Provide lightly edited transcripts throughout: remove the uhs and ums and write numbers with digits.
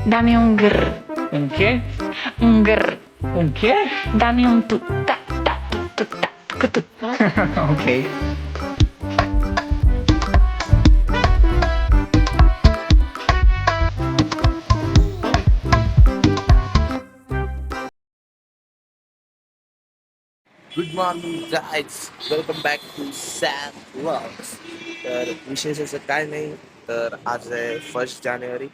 Dame un grr. ¿Un qué? Un grr. ¿Un qué? Dame un tu ta ta tu ta tu. Ok. Good morning guys, welcome back to Sam vlogs. तर विशेष असं काय नाही, तर आज आहे 1 जानेवारी.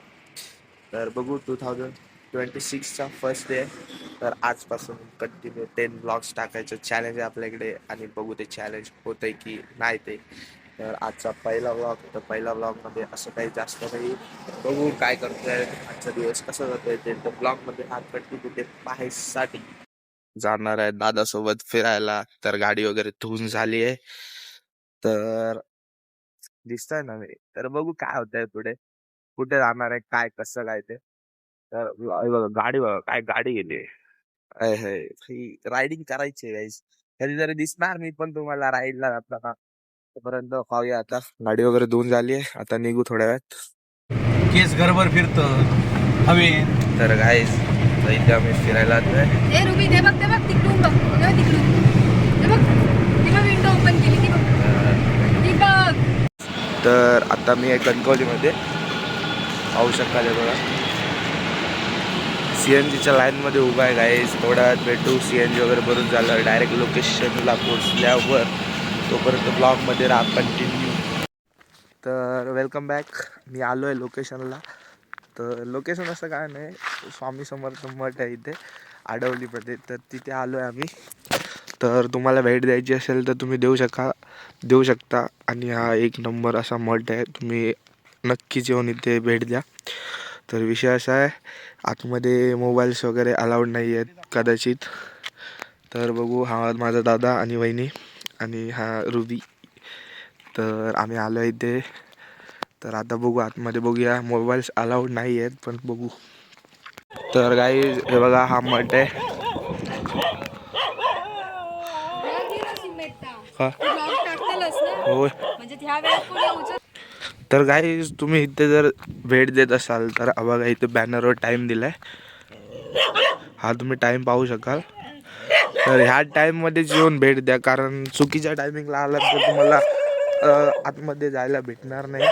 तर बघू 2026चा फर्स्ट डे आहे. तर आजपासून कंटिन्यू 10 ब्लॉग्स टाकायचं चॅलेंज आहे आपल्याकडे, आणि बघू ते चॅलेंज होतंय की नाही ते. तर आजचा पहिला ब्लॉग, तर पहिला ब्लॉगमध्ये असं काही जास्त नाही. बघू काय करतोय, आजचा दिवस कसा जातोय ते. तर ब्लॉगमध्ये हात कंटिन्यू ते पाहायसाठी जाणार आहे दादासोबत फिरायला. तर गाडी वगैरे धुवून झाली आहे, तर दिसतंय ना मी. तर बघू काय होतंय पुढे, कुठे जाणार आहे, काय कसं काय ते. तर हे बघा गाडी, बघा काय गाडी गेली. रायडिंग करायची गाईस, कधीतरी दिसणार मी पण तुम्हाला राईडला जाताना. तोपर्यंत पाहूया, आता गाडी वगैरे धुवून झाली आहे, आता निघू थोड्या वेळात. केस घरभर फिरतं हवेन. तर गाईस इथे आम्ही फिरायला जातोय. ए रुबी, ते बघ तिकडून बघ, ते बघ तिकडून, ते बघ ती बघ विंडो ओपन केली, ती बघ ती बघ. तर आता मी आहे कणकवलीमध्ये, पाहू शकाल. बघा CNGच्या लाईनमध्ये उभा आहे गाईज. थोड्या वेळात भेटू, CNG वगैरे भरून झालं डायरेक्ट लोकेशनला पोचल्यावर. तोपर्यंत ब्लॉगमध्ये राहा कंटिन्यू. तर वेलकम बॅक. मी आलो आहे लोकेशनला. तर लोकेशन असं काय नाही, स्वामी समर्थ मठ आहे इथे आडवलीमध्ये, तर तिथे आलो आहे आम्ही. तर तुम्हाला भेट द्यायची असेल तर तुम्ही देऊ शकता. आणि हा एक नंबर असा मठ आहे, तुम्ही नक्कीच येऊन इथे भेट द्या. तर विषय असा आहे, आतमध्ये मोबाईल्स वगैरे अलाउड नाही आहेत कदाचित. तर बघू, हा माझा दादा आणि वहिनी आणि हा रुबी. तर आम्ही आलो आहे इथे. तर आता बघू आतमध्ये, बघूया. मोबाईल्स अलाउड नाही आहेत पण बघू. तर गाईज हे बघा, हा मठ आहे. हा होय. तर गाईज तुम्ही इथे जर भेट देत असाल तर बघा, इथे बॅनरवर टाईम दिलाय. हा तुम्ही टाईम पाहू शकाल. तर ह्या टाईममध्येच येऊन भेट द्या, कारण चुकीच्या टायमिंगला आलात तर तुम्हाला आतमध्ये जायला भेटणार नाही.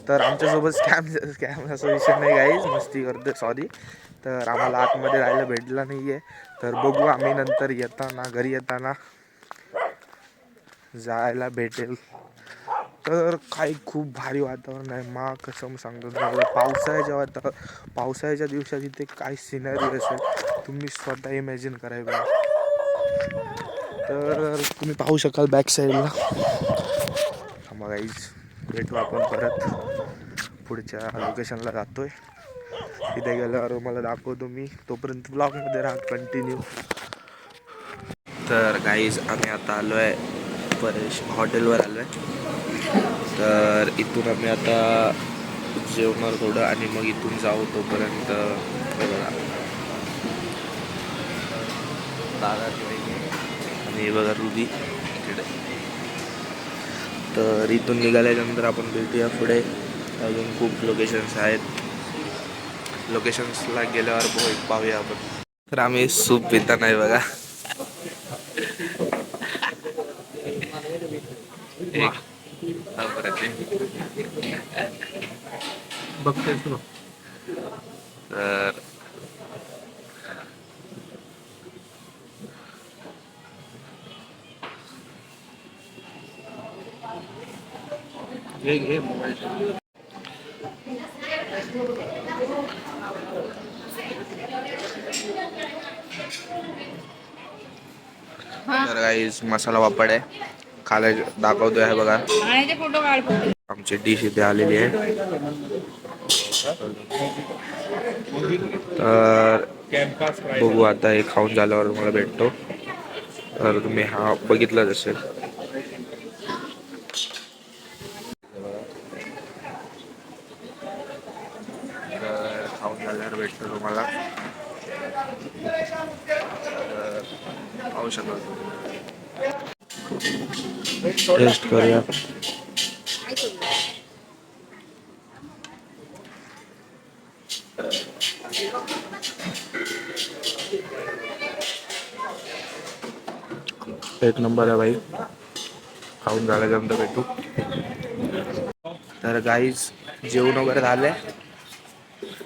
तर आमच्यासोबत स्कॅम असा विषय नाही गाईज, मस्ती करते, सॉरी. तर आम्हाला आतमध्ये जायला भेटला नाही आहे. तर बघू आम्ही नंतर येताना, घरी येताना जायला भेटेल. तर काही खूप भारी वातावरण आहे, मा कसम सांगतो तुम्हाला. पावसाळ्याच्या दिवसात इथे काय सिनरी असेल तुम्ही स्वतः इमॅजिन करायला. तर तुम्ही पाहू शकाल बॅक साईडला. थांबा गाईज, भेटू आपण परत. पुढच्या लोकेशनला जातोय, तिथे गेल्यावर मला दाखवतो मी. तोपर्यंत ब्लॉगमध्ये राहा कंटिन्यू. तर गाईज आम्ही आता आलो आहे परेश हॉटेलवर आलो आहे. तर इथून आम्ही आता जेवणार थोडं, आणि मग इथून जाऊ. तोपर्यंत बघा दादा आणि बघा रुबी इकडे. तर इथून निघाल्यानंतर आपण भेटूया पुढे. अजून खूप लोकेशन्स आहेत, लोकेशन्सला गेल्यावर पाहूया आपण. तर आम्ही सूप पिता नाही बघा. बघतेस ना. तर घे गाईस मसाला वापड आहे, खायला दाखवतोय आहे बघा. फोटो काढ. आमची डिश इथे आलेली आहे. तर बघू आता, हे खाऊन झाल्यावर मला भेटतो. तर तुम्ही हा बघितलाच असेल. तर खाऊन झाल्यावर भेटतो तुम्हाला. पाहू शकाल, टेस्ट करूया. एक नंबर आहे भाई. खाऊन झाल्यानंतर भेटू. तर गाईज जेवण वगैरे झालंय.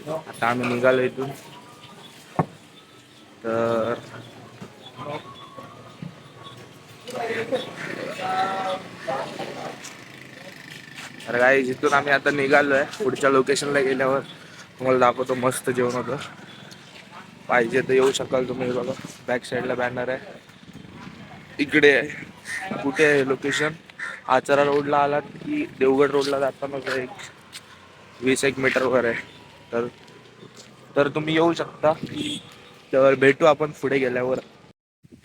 आता आम्ही निघालो इथून. तर गाईज इथून आम्ही आता निघालोय. पुढच्या लोकेशनला गेल्यावर तुम्हाला दाखवतो. मस्त जेवण होतं. पाहिजे तर येऊ शकाल तुम्ही. बघा बॅक साईडला बॅनर आहे. इकडे कुठे आहे लोकेशन? आचरा रोडला आलात की देवगड रोडला जाताना एक 20 मीटर वर आहे. तर तर तुम्ही येऊ शकता. तर भेटू आपण पुढे गेल्यावर.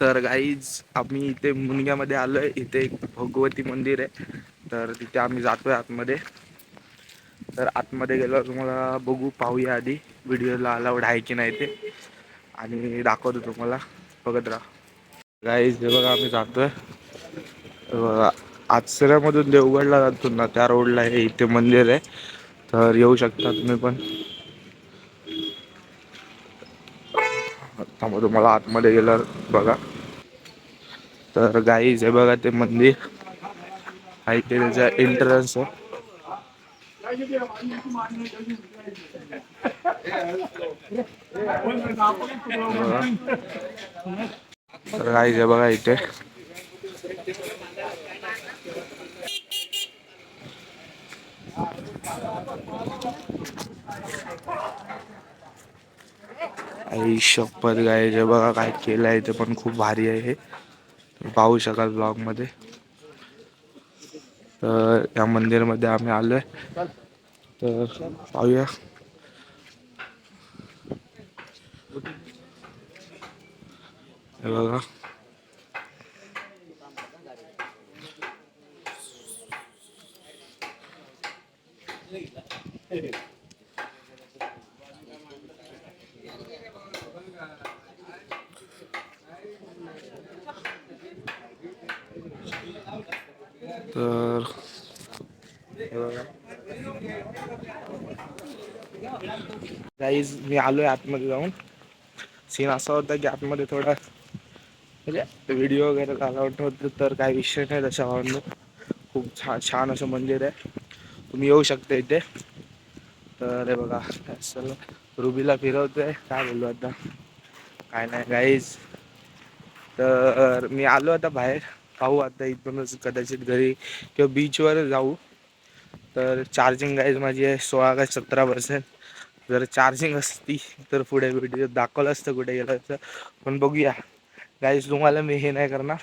तर गाईज आम्ही इथे मुनग्यामध्ये आलोय. इथे एक भगवती मंदिर आहे. तर तिथे आम्ही जातोय आतमध्ये. तर आतमध्ये गेल्यावर तुम्हाला बघू पाहूया. आधी व्हिडिओला अलाउड आहे की नाही ते आणि दाखवतो तुम्हाला. बघत राहा. गाईज हे बघा आम्ही जातोय. आचऱ्यामधून देवगडला जातो ना त्या रोडला आहे इथे मंदिर आहे. तर येऊ शकता तुम्ही पण. त्यामुळे तुम्हाला आतमध्ये गेल्यावर बघा. तर गाईज हे बघा ते मंदिर आहे ते त्याचा एंट्रन्स आहे. तर गाईज हे बघा इथे आई शपथ गाईज हे बघा काय केलंय इथे पण खूप भारी आहे हे. पाहू शकाल ब्लॉग मध्ये. तर या मंदिरमध्ये आम्ही आलोय. तर पाहूया. हे बघा तर गाईज मी आलोय आतमध्ये जाऊन. सीन असा होता की आतमध्ये थोडा म्हणजे व्हिडिओ वगैरे अलाउड होतं. तर काही विषय नाही त्याच्यावर. खूप छान असं मंदिर आहे. तुम्ही येऊ शकता इथे. तर हे बघा असं रुबीला फिरवतोय. काय बोलू आता काय नाही गाईज. तर मी आलो आता बाहेर. पाहू आता इथूनच कदाचित घरी किंवा बीचवर जाऊ. तर चार्जिंग गाईज माझी आहे 16 का 17%. जर चार्जिंग असती तर पुढे व्हिडिओ दाखवलं असतं कुठे गेलं असतं. पण बघूया गाईज. तुम्हाला मी हे नाही करणार.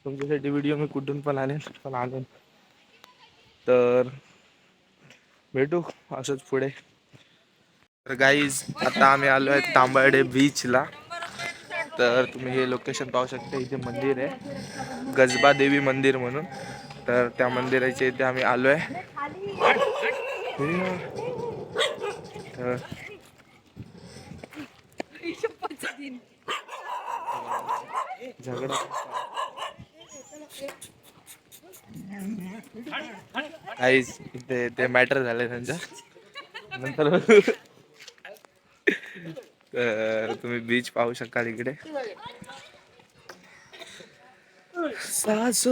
तुमच्यासाठी व्हिडिओ मी कुठून पण आणेन. तर भेटू असंच पुढे. तर गाईज आता आम्ही आलो आहे तांबर्डे बीचला. तर तुम्ही हे लोकेशन पाहू शकता. इथे मंदिर आहे गजबा देवी मंदिर म्हणून. तर त्या मंदिराच्या इथे आम्ही आलो आहे. झगडा काहीच इथे ते मॅटर झालंय त्यांच्या नंतर. तुम्ही बीच पाहू शकाल इकडे. सासो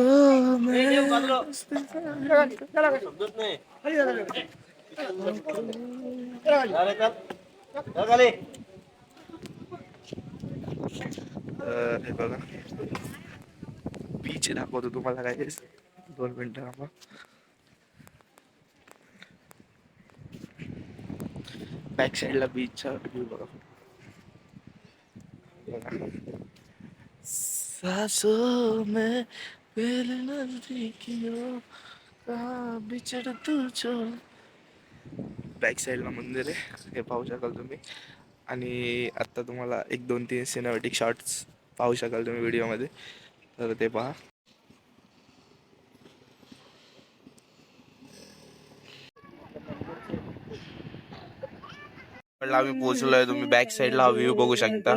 हे बघा बीच दाखवतो तुम्हाला. काय 2 मिनिटं थांबा. बॅक साईडला बीचचा व्ह्यू बघा. सासों में पहले नजदीकियों का बिछड़ तू छोड़. बॅक साईडला मंदिर आहे हे पाहू शकाल तुम्ही. आणि आता तुम्हाला 1 2 3 सिनेमॅटिक शॉट्स पाहू शकाल तुम्ही व्हिडिओमध्ये. तर ते पहा. आम्ही पोहोचलोय. तुम्ही बॅक साईडला हा व्ह्यू बघू शकता.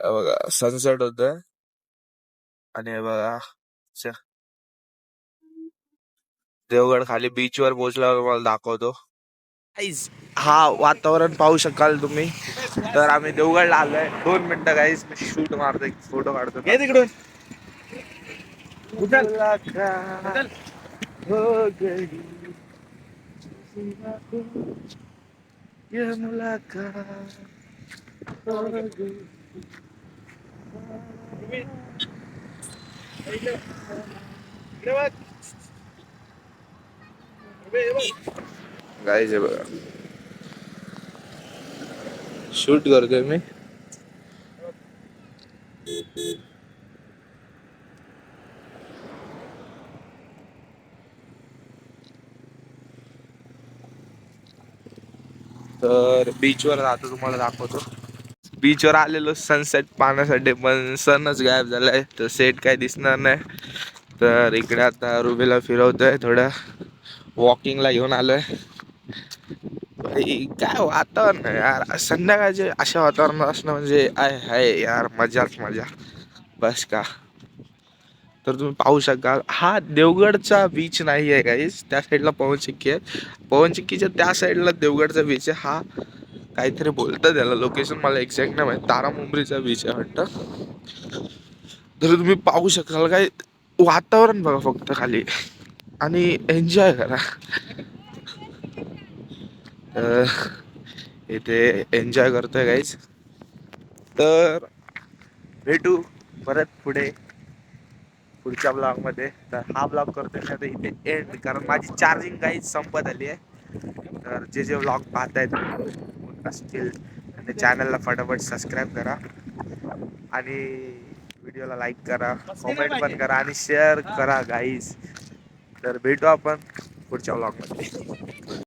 बघा सनसेट होतोय. आणि बघा देवगड खाली बीचवर पोहोचल्यावर तुम्हाला दाखवतो. गाईज हा वातावरण पाहू शकाल तुम्ही. तर आम्ही देवगडला आलोय. 2 मिनिटं गाईज मी शूट मारतो, फोटो काढतो. हे तिकडून मुलाकात हो गई, ये मुलाकात हो गई. गाईज हे बघा शूट करतोय मी. तर बीचवर आता तुम्हाला दाखवतो. बीचवर आलेलो सनसेट पाहण्यासाठी, पण सनच गायब झालाय तर सेट काय दिसणार नाही. तर इकडे आता रुबीला फिरवतोय, थोडं वॉकिंगला घेऊन आलोय. भाई काय वातावरण आहे यार, संध्याकाळचे अशा वातावरणात असणं म्हणजे आहे यार, मजाच मजा बस का. तर तुम्ही पाहू शकाल हा देवगडचा बीच नाही आहे गाईस, त्या साईडला पवनचक्की आहे. पवनचक्कीच्या त्या साईडला देवगडचा बीच आहे. हा काहीतरी बोलतं त्याला, लोकेशन मला एक्झॅक्ट नाही माहिती. तारामुंबरीचा बीच आहे वाटतं. तर तुम्ही पाहू शकाल काय वातावरण बघा फक्त खाली आणि एन्जॉय करा. इथे एन्जॉय करतोय गाईज. तर भेटू परत पुढच्या ब्लॉगमध्ये. तर हा ब्लॉग करतोय ना तर इथे एंड, कारण माझी चार्जिंग गाईज संपत आली आहे. तर जे ब्लॉग पाहतायत असतील आणि चॅनलला फटाफट सबस्क्राईब करा आणि व्हिडिओला लाईक करा, कमेंट पण करा आणि शेअर करा गाईज. तर भेटू आपण पुढच्या ब्लॉगमध्ये.